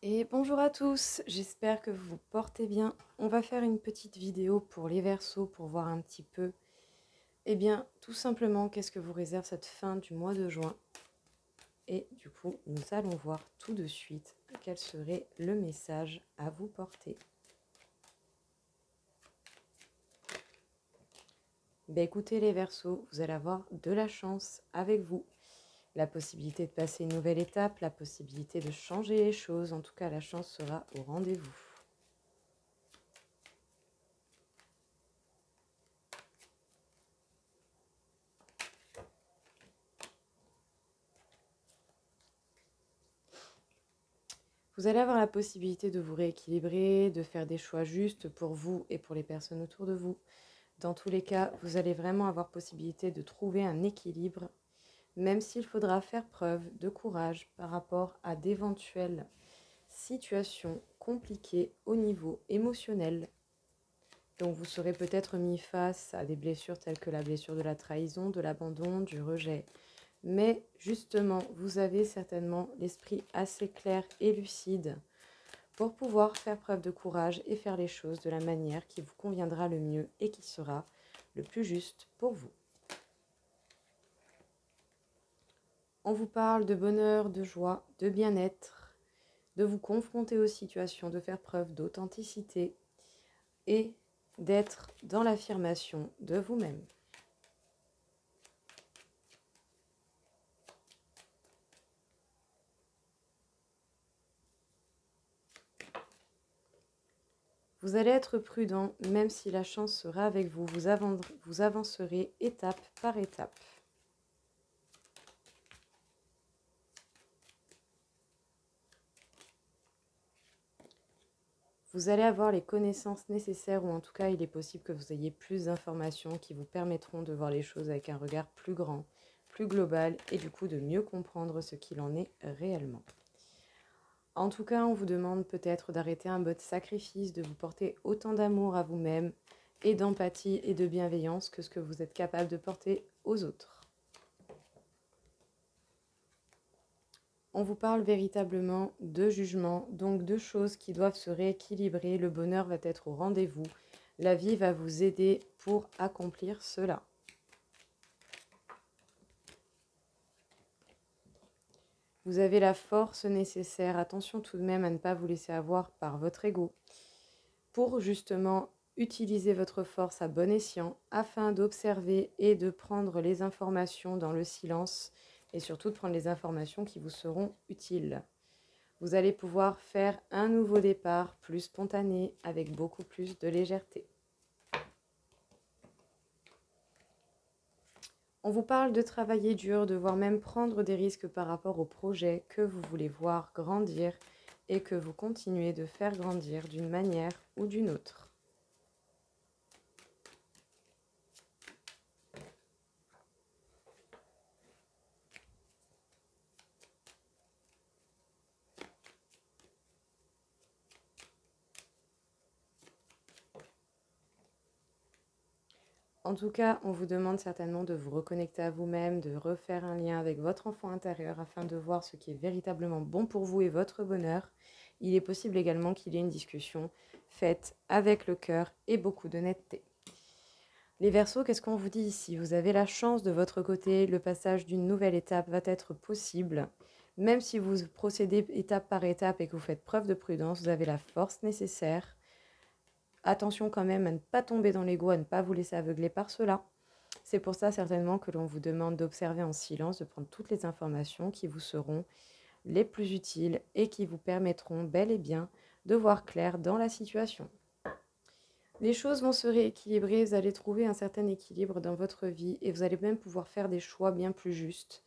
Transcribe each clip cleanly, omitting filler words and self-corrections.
Et bonjour à tous, j'espère que vous vous portez bien. On va faire une petite vidéo pour les Verseaux pour voir un petit peu, tout simplement, qu'est-ce que vous réserve cette fin du mois de juin. Et du coup, nous allons voir tout de suite quel serait le message à vous porter. Écoutez les Verseaux, vous allez avoir de la chance avec vous. La possibilité de passer une nouvelle étape, la possibilité de changer les choses, en tout cas la chance sera au rendez-vous. Vous allez avoir la possibilité de vous rééquilibrer, de faire des choix justes pour vous et pour les personnes autour de vous. Dans tous les cas, vous allez vraiment avoir possibilité de trouver un équilibre, même s'il faudra faire preuve de courage par rapport à d'éventuelles situations compliquées au niveau émotionnel. Donc vous serez peut-être mis face à des blessures telles que la blessure de la trahison, de l'abandon, du rejet. Mais justement, vous avez certainement l'esprit assez clair et lucide pour pouvoir faire preuve de courage et faire les choses de la manière qui vous conviendra le mieux et qui sera le plus juste pour vous. On vous parle de bonheur, de joie, de bien-être, de vous confronter aux situations, de faire preuve d'authenticité et d'être dans l'affirmation de vous-même. Vous allez être prudent, même si la chance sera avec vous. Vous avancerez étape par étape. Vous allez avoir les connaissances nécessaires, ou en tout cas, il est possible que vous ayez plus d'informations qui vous permettront de voir les choses avec un regard plus grand, plus global, et du coup de mieux comprendre ce qu'il en est réellement. En tout cas, on vous demande peut-être d'arrêter un mode sacrifice, de vous porter autant d'amour à vous-même, et d'empathie et de bienveillance que ce que vous êtes capable de porter aux autres. On vous parle véritablement de jugement, donc de choses qui doivent se rééquilibrer. Le bonheur va être au rendez-vous. La vie va vous aider pour accomplir cela. Vous avez la force nécessaire, attention tout de même à ne pas vous laisser avoir par votre ego, pour justement utiliser votre force à bon escient afin d'observer et de prendre les informations dans le silence et surtout de prendre les informations qui vous seront utiles. Vous allez pouvoir faire un nouveau départ plus spontané avec beaucoup plus de légèreté. On vous parle de travailler dur, de voire même prendre des risques par rapport au projet que vous voulez voir grandir et que vous continuez de faire grandir d'une manière ou d'une autre. En tout cas, on vous demande certainement de vous reconnecter à vous-même, de refaire un lien avec votre enfant intérieur afin de voir ce qui est véritablement bon pour vous et votre bonheur. Il est possible également qu'il y ait une discussion faite avec le cœur et beaucoup d'honnêteté. Les Verseaux, qu'est-ce qu'on vous dit ici? Vous avez la chance de votre côté, le passage d'une nouvelle étape va être possible. Même si vous procédez étape par étape et que vous faites preuve de prudence, vous avez la force nécessaire. Attention quand même à ne pas tomber dans l'ego, à ne pas vous laisser aveugler par cela. C'est pour ça certainement que l'on vous demande d'observer en silence, de prendre toutes les informations qui vous seront les plus utiles et qui vous permettront bel et bien de voir clair dans la situation. Les choses vont se rééquilibrer, vous allez trouver un certain équilibre dans votre vie et vous allez même pouvoir faire des choix bien plus justes.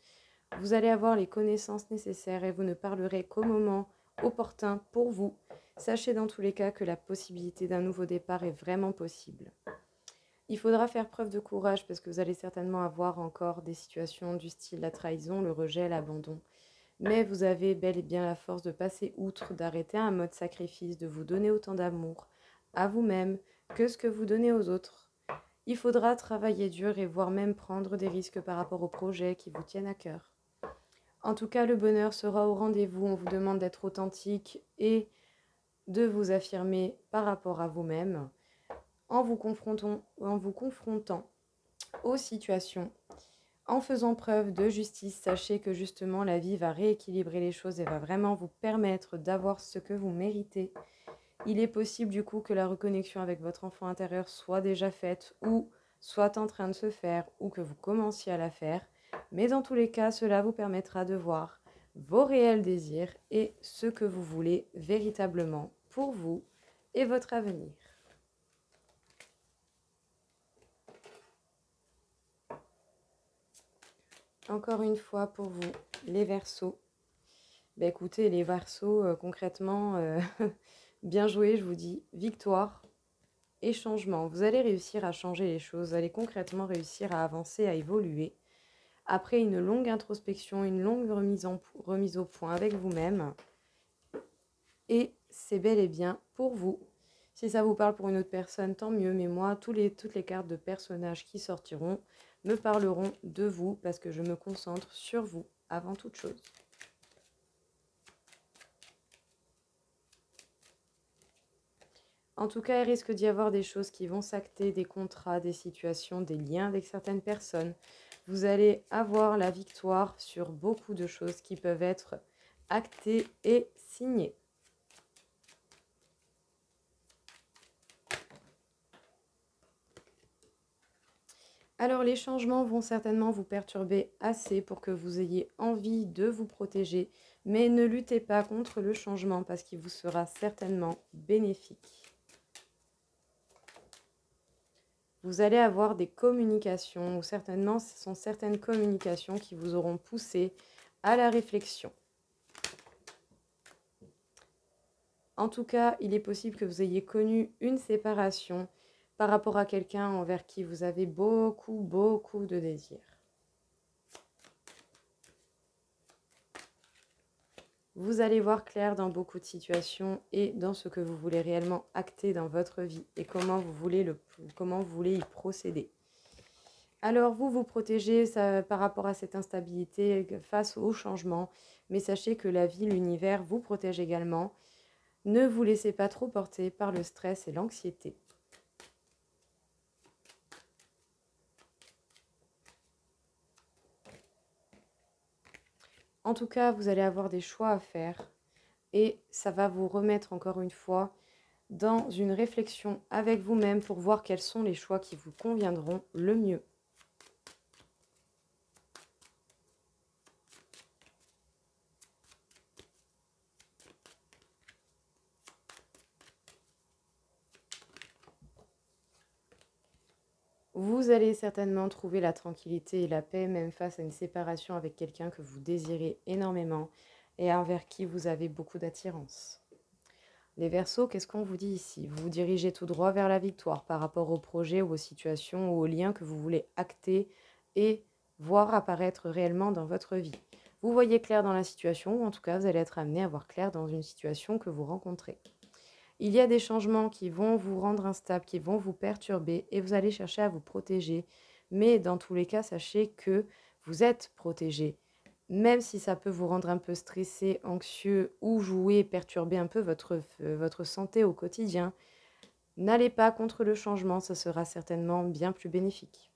Vous allez avoir les connaissances nécessaires et vous ne parlerez qu'au moment opportun pour vous. Sachez dans tous les cas que la possibilité d'un nouveau départ est vraiment possible. Il faudra faire preuve de courage parce que vous allez certainement avoir encore des situations du style la trahison, le rejet, l'abandon. Mais vous avez bel et bien la force de passer outre, d'arrêter un mode sacrifice, de vous donner autant d'amour à vous-même que ce que vous donnez aux autres. Il faudra travailler dur et voire même prendre des risques par rapport aux projets qui vous tiennent à cœur. En tout cas, le bonheur sera au rendez-vous. On vous demande d'être authentique et de vous affirmer par rapport à vous-même en vous confrontant aux situations, en faisant preuve de justice. Sachez que justement, la vie va rééquilibrer les choses et va vraiment vous permettre d'avoir ce que vous méritez. Il est possible du coup que la reconnexion avec votre enfant intérieur soit déjà faite ou soit en train de se faire ou que vous commenciez à la faire. Mais dans tous les cas, cela vous permettra de voir vos réels désirs et ce que vous voulez véritablement pour vous et votre avenir. Encore une fois pour vous, les Verseaux. Écoutez, les Verseaux, concrètement, bien joué, je vous dis. Victoire et changement. Vous allez réussir à changer les choses. Vous allez concrètement réussir à avancer, à évoluer. Après une longue introspection, une longue remise au point avec vous-même. Et c'est bel et bien pour vous. Si ça vous parle pour une autre personne, tant mieux. Mais moi, toutes les cartes de personnages qui sortiront me parleront de vous parce que je me concentre sur vous avant toute chose. En tout cas, il risque d'y avoir des choses qui vont s'acter, des contrats, des situations, des liens avec certaines personnes. Vous allez avoir la victoire sur beaucoup de choses qui peuvent être actées et signées. Alors les changements vont certainement vous perturber assez pour que vous ayez envie de vous protéger, mais ne luttez pas contre le changement parce qu'il vous sera certainement bénéfique. Vous allez avoir des communications, ou certainement ce sont certaines communications qui vous auront poussé à la réflexion. En tout cas, il est possible que vous ayez connu une séparation par rapport à quelqu'un envers qui vous avez beaucoup de désirs. Vous allez voir clair dans beaucoup de situations et dans ce que vous voulez réellement acter dans votre vie et comment vous voulez y procéder. Alors, vous protégez par rapport à cette instabilité face au changement, mais sachez que la vie, l'univers vous protège également. Ne vous laissez pas trop porter par le stress et l'anxiété. En tout cas, vous allez avoir des choix à faire et ça va vous remettre encore une fois dans une réflexion avec vous-même pour voir quels sont les choix qui vous conviendront le mieux. Vous allez certainement trouver la tranquillité et la paix même face à une séparation avec quelqu'un que vous désirez énormément et envers qui vous avez beaucoup d'attirance. Les Verseaux, qu'est-ce qu'on vous dit ici? Vous vous dirigez tout droit vers la victoire par rapport aux projets ou aux situations ou aux liens que vous voulez acter et voir apparaître réellement dans votre vie. Vous voyez clair dans la situation, ou en tout cas vous allez être amené à voir clair dans une situation que vous rencontrez. Il y a des changements qui vont vous rendre instable, qui vont vous perturber et vous allez chercher à vous protéger. Mais dans tous les cas, sachez que vous êtes protégé. Même si ça peut vous rendre un peu stressé, anxieux ou jouer, perturber un peu votre santé au quotidien, n'allez pas contre le changement, ça sera certainement bien plus bénéfique.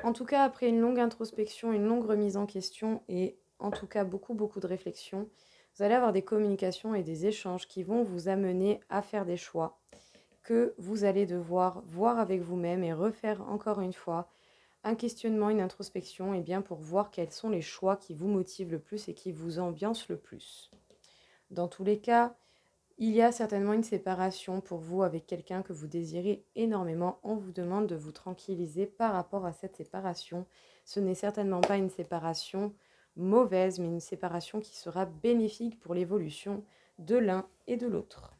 En tout cas, après une longue introspection, une longue remise en question et en tout cas beaucoup de réflexion, vous allez avoir des communications et des échanges qui vont vous amener à faire des choix que vous allez devoir voir avec vous-même et refaire encore une fois un questionnement, une introspection, et bien pour voir quels sont les choix qui vous motivent le plus et qui vous ambiancent le plus. Dans tous les cas, il y a certainement une séparation pour vous avec quelqu'un que vous désirez énormément. On vous demande de vous tranquilliser par rapport à cette séparation. Ce n'est certainement pas une séparation mauvaise, mais une séparation qui sera bénéfique pour l'évolution de l'un et de l'autre.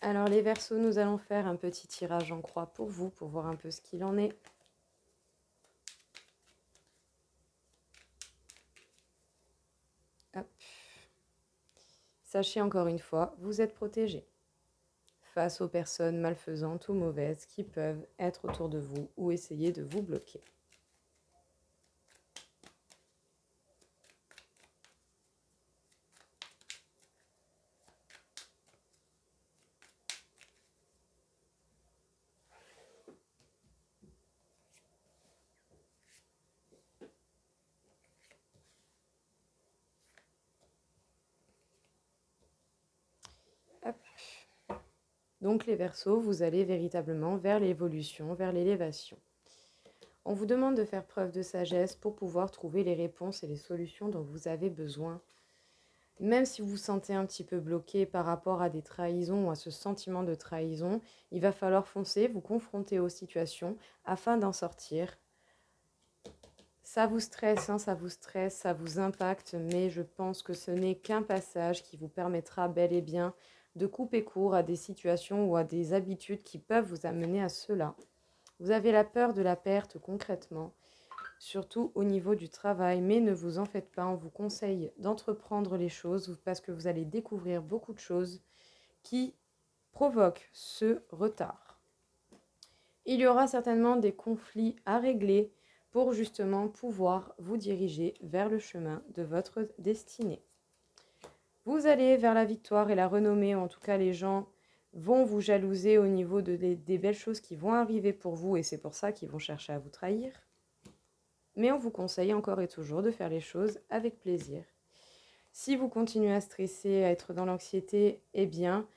Alors les Verseaux, nous allons faire un petit tirage en croix pour vous, pour voir un peu ce qu'il en est. Sachez encore une fois, vous êtes protégé face aux personnes malfaisantes ou mauvaises qui peuvent être autour de vous ou essayer de vous bloquer. Hop. Donc les Verseaux, vous allez véritablement vers l'évolution, vers l'élévation. On vous demande de faire preuve de sagesse pour pouvoir trouver les réponses et les solutions dont vous avez besoin. Même si vous vous sentez un petit peu bloqué par rapport à des trahisons ou à ce sentiment de trahison, il va falloir foncer, vous confronter aux situations afin d'en sortir. Ça vous stresse, ça vous stresse, ça vous impacte, mais je pense que ce n'est qu'un passage qui vous permettra bel et bien de couper court à des situations ou à des habitudes qui peuvent vous amener à cela. Vous avez la peur de la perte concrètement, surtout au niveau du travail, mais ne vous en faites pas, on vous conseille d'entreprendre les choses parce que vous allez découvrir beaucoup de choses qui provoquent ce retard. Il y aura certainement des conflits à régler pour justement pouvoir vous diriger vers le chemin de votre destinée. Vous allez vers la victoire et la renommée, en tout cas les gens vont vous jalouser au niveau des belles choses qui vont arriver pour vous et c'est pour ça qu'ils vont chercher à vous trahir. Mais on vous conseille encore et toujours de faire les choses avec plaisir. Si vous continuez à stresser, à être dans l'anxiété, eh bien,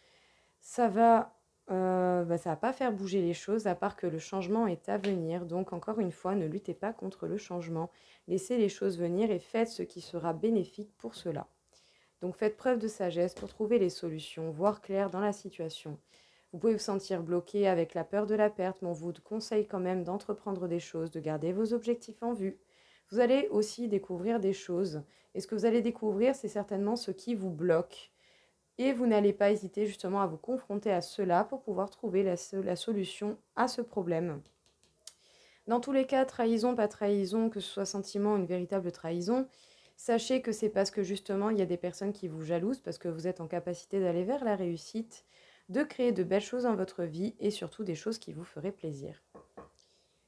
ça va pas faire bouger les choses, à part que le changement est à venir. Donc, encore une fois, ne luttez pas contre le changement. Laissez les choses venir et faites ce qui sera bénéfique pour cela. Donc, faites preuve de sagesse pour trouver les solutions, voir clair dans la situation. Vous pouvez vous sentir bloqué avec la peur de la perte, mais on vous conseille quand même d'entreprendre des choses, de garder vos objectifs en vue. Vous allez aussi découvrir des choses. Et ce que vous allez découvrir, c'est certainement ce qui vous bloque. Et vous n'allez pas hésiter justement à vous confronter à cela pour pouvoir trouver la solution à ce problème. Dans tous les cas, trahison, pas trahison, que ce soit sentiment, une véritable trahison, sachez que c'est parce que justement il y a des personnes qui vous jalousent, parce que vous êtes en capacité d'aller vers la réussite, de créer de belles choses dans votre vie et surtout des choses qui vous feraient plaisir.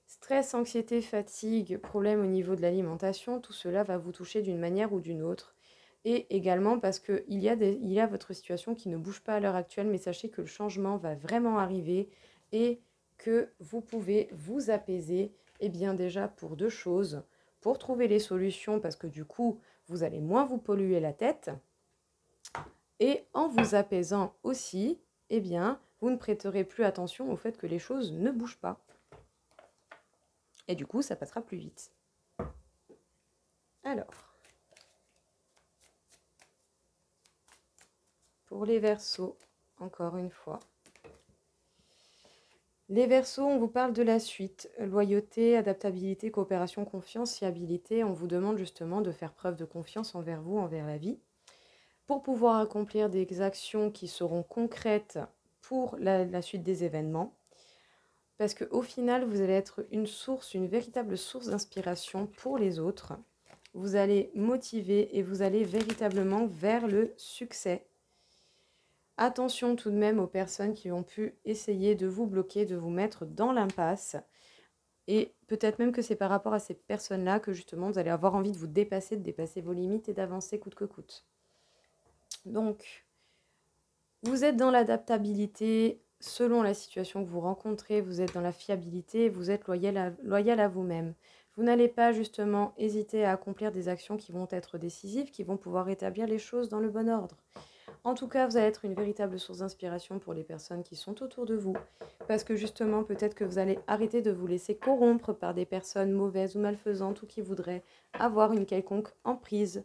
Stress, anxiété, fatigue, problème au niveau de l'alimentation, tout cela va vous toucher d'une manière ou d'une autre. Et également parce qu'il y a votre situation qui ne bouge pas à l'heure actuelle, mais sachez que le changement va vraiment arriver et que vous pouvez vous apaiser, et bien déjà pour deux choses, pour trouver les solutions, parce que du coup, vous allez moins vous polluer la tête, et en vous apaisant aussi, eh bien, vous ne prêterez plus attention au fait que les choses ne bougent pas. Et du coup, ça passera plus vite. Alors, pour les Verseaux, encore une fois. Les Verseaux, on vous parle de la suite. Loyauté, adaptabilité, coopération, confiance, fiabilité. On vous demande justement de faire preuve de confiance envers vous, envers la vie, pour pouvoir accomplir des actions qui seront concrètes pour la suite des événements. Parce qu'au final, vous allez être une véritable source d'inspiration pour les autres. Vous allez motiver et vous allez véritablement vers le succès. Attention tout de même aux personnes qui ont pu essayer de vous bloquer, de vous mettre dans l'impasse. Et peut-être même que c'est par rapport à ces personnes-là que justement vous allez avoir envie de vous dépasser, de dépasser vos limites et d'avancer coûte que coûte. Donc, vous êtes dans l'adaptabilité selon la situation que vous rencontrez, vous êtes dans la fiabilité, vous êtes loyal à vous-même. Vous n'allez pas justement hésiter à accomplir des actions qui vont être décisives, qui vont pouvoir rétablir les choses dans le bon ordre. En tout cas, vous allez être une véritable source d'inspiration pour les personnes qui sont autour de vous. Parce que justement, peut-être que vous allez arrêter de vous laisser corrompre par des personnes mauvaises ou malfaisantes ou qui voudraient avoir une quelconque emprise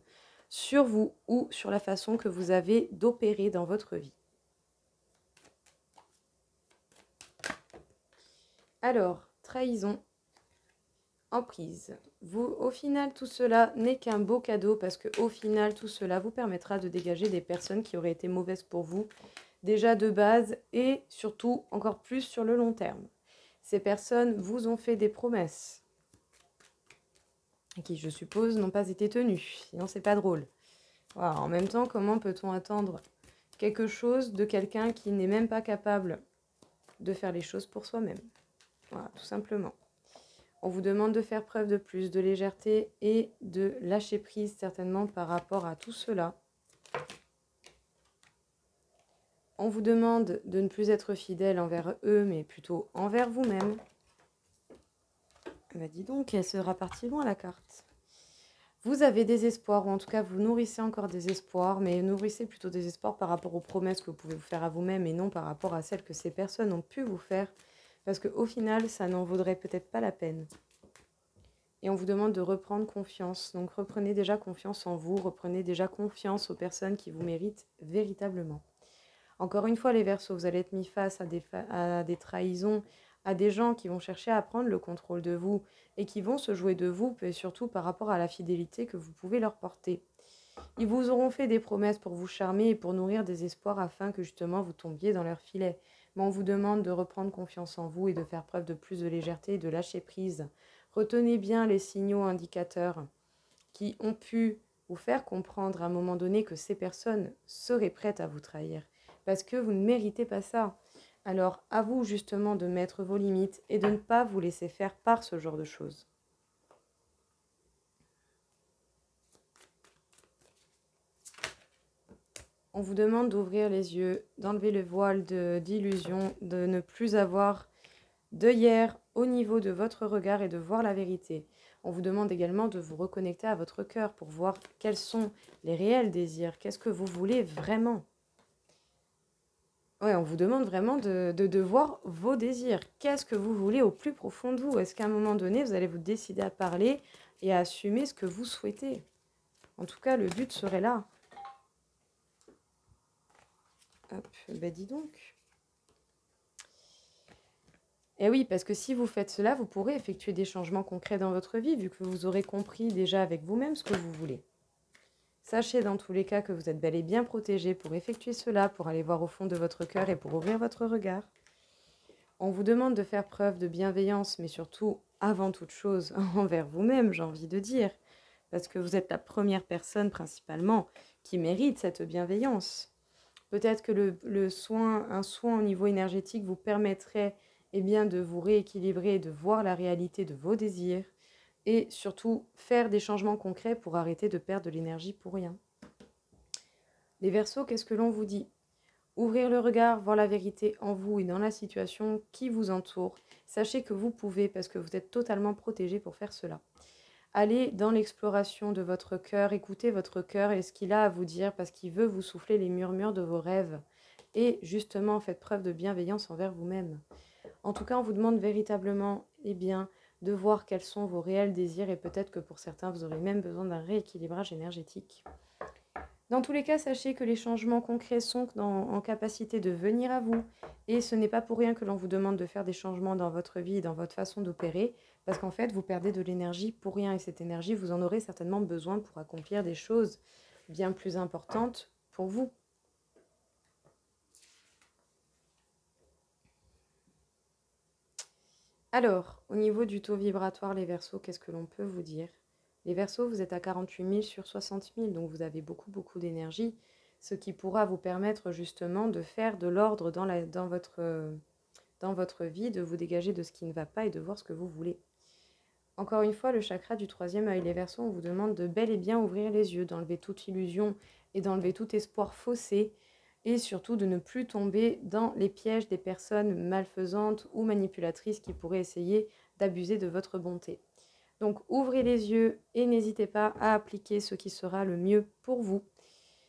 sur vous ou sur la façon que vous avez d'opérer dans votre vie. Alors, trahison, emprise. Au final, tout cela n'est qu'un beau cadeau parce qu'au final, tout cela vous permettra de dégager des personnes qui auraient été mauvaises pour vous, déjà de base et surtout encore plus sur le long terme. Ces personnes vous ont fait des promesses qui, je suppose, n'ont pas été tenues, sinon c'est pas drôle. Voilà, en même temps, comment peut-on attendre quelque chose de quelqu'un qui n'est même pas capable de faire les choses pour soi-même? Voilà, tout simplement. On vous demande de faire preuve de plus de légèreté et de lâcher prise certainement par rapport à tout cela. On vous demande de ne plus être fidèle envers eux, mais plutôt envers vous-même. Bah dis donc, elle sera partie loin la carte. Vous avez des espoirs, ou en tout cas vous nourrissez encore des espoirs, mais nourrissez plutôt des espoirs par rapport aux promesses que vous pouvez vous faire à vous-même et non par rapport à celles que ces personnes ont pu vous faire, parce qu'au final, ça n'en vaudrait peut-être pas la peine. Et on vous demande de reprendre confiance. Donc reprenez déjà confiance en vous, reprenez déjà confiance aux personnes qui vous méritent véritablement. Encore une fois, les Verseaux, vous allez être mis face à des trahisons, à des gens qui vont chercher à prendre le contrôle de vous et qui vont se jouer de vous, et surtout par rapport à la fidélité que vous pouvez leur porter. Ils vous auront fait des promesses pour vous charmer et pour nourrir des espoirs afin que justement vous tombiez dans leur filet. Mais on vous demande de reprendre confiance en vous et de faire preuve de plus de légèreté et de lâcher prise. Retenez bien les signaux indicateurs qui ont pu vous faire comprendre à un moment donné que ces personnes seraient prêtes à vous trahir. Parce que vous ne méritez pas ça. Alors à vous justement de mettre vos limites et de ne pas vous laisser faire par ce genre de choses. On vous demande d'ouvrir les yeux, d'enlever le voile d'illusion, de ne plus avoir d'œillères au niveau de votre regard et de voir la vérité. On vous demande également de vous reconnecter à votre cœur pour voir quels sont les réels désirs, qu'est-ce que vous voulez vraiment. Ouais, on vous demande vraiment de voir vos désirs. Qu'est-ce que vous voulez au plus profond de vous? Est-ce qu'à un moment donné, vous allez vous décider à parler et à assumer ce que vous souhaitez? En tout cas, le but serait là. Hop, ben dis donc. Et oui, parce que si vous faites cela, vous pourrez effectuer des changements concrets dans votre vie, vu que vous aurez compris déjà avec vous-même ce que vous voulez. Sachez dans tous les cas que vous êtes bel et bien protégé pour effectuer cela, pour aller voir au fond de votre cœur et pour ouvrir votre regard. On vous demande de faire preuve de bienveillance, mais surtout, avant toute chose, envers vous-même, j'ai envie de dire, parce que vous êtes la première personne principalement qui mérite cette bienveillance. Peut-être que un soin au niveau énergétique vous permettrait bien, de vous rééquilibrer et de voir la réalité de vos désirs et surtout faire des changements concrets pour arrêter de perdre de l'énergie pour rien. Les Verseaux, qu'est-ce que l'on vous dit? Ouvrir le regard, voir la vérité en vous et dans la situation qui vous entoure. Sachez que vous pouvez parce que vous êtes totalement protégé pour faire cela. Allez dans l'exploration de votre cœur, écoutez votre cœur et ce qu'il a à vous dire parce qu'il veut vous souffler les murmures de vos rêves. Et justement, faites preuve de bienveillance envers vous-même. En tout cas, on vous demande véritablement de voir quels sont vos réels désirs et peut-être que pour certains, vous aurez même besoin d'un rééquilibrage énergétique. Dans tous les cas, sachez que les changements concrets sont en capacité de venir à vous et ce n'est pas pour rien que l'on vous demande de faire des changements dans votre vie et dans votre façon d'opérer parce qu'en fait, vous perdez de l'énergie pour rien et cette énergie, vous en aurez certainement besoin pour accomplir des choses bien plus importantes pour vous. Alors, au niveau du taux vibratoire, les Verseaux, qu'est-ce que l'on peut vous dire? Les Verseaux, vous êtes à 48 000 sur 60 000, donc vous avez beaucoup, beaucoup d'énergie, ce qui pourra vous permettre justement de faire de l'ordre dans votre vie, de vous dégager de ce qui ne va pas et de voir ce que vous voulez. Encore une fois, le chakra du troisième œil, les Verseaux, on vous demande de bel et bien ouvrir les yeux, d'enlever toute illusion et d'enlever tout espoir faussé, et surtout de ne plus tomber dans les pièges des personnes malfaisantes ou manipulatrices qui pourraient essayer d'abuser de votre bonté. Donc ouvrez les yeux et n'hésitez pas à appliquer ce qui sera le mieux pour vous.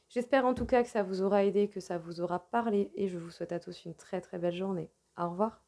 J'espère en tout cas que ça vous aura aidé, que ça vous aura parlé et je vous souhaite à tous une très très belle journée. Au revoir.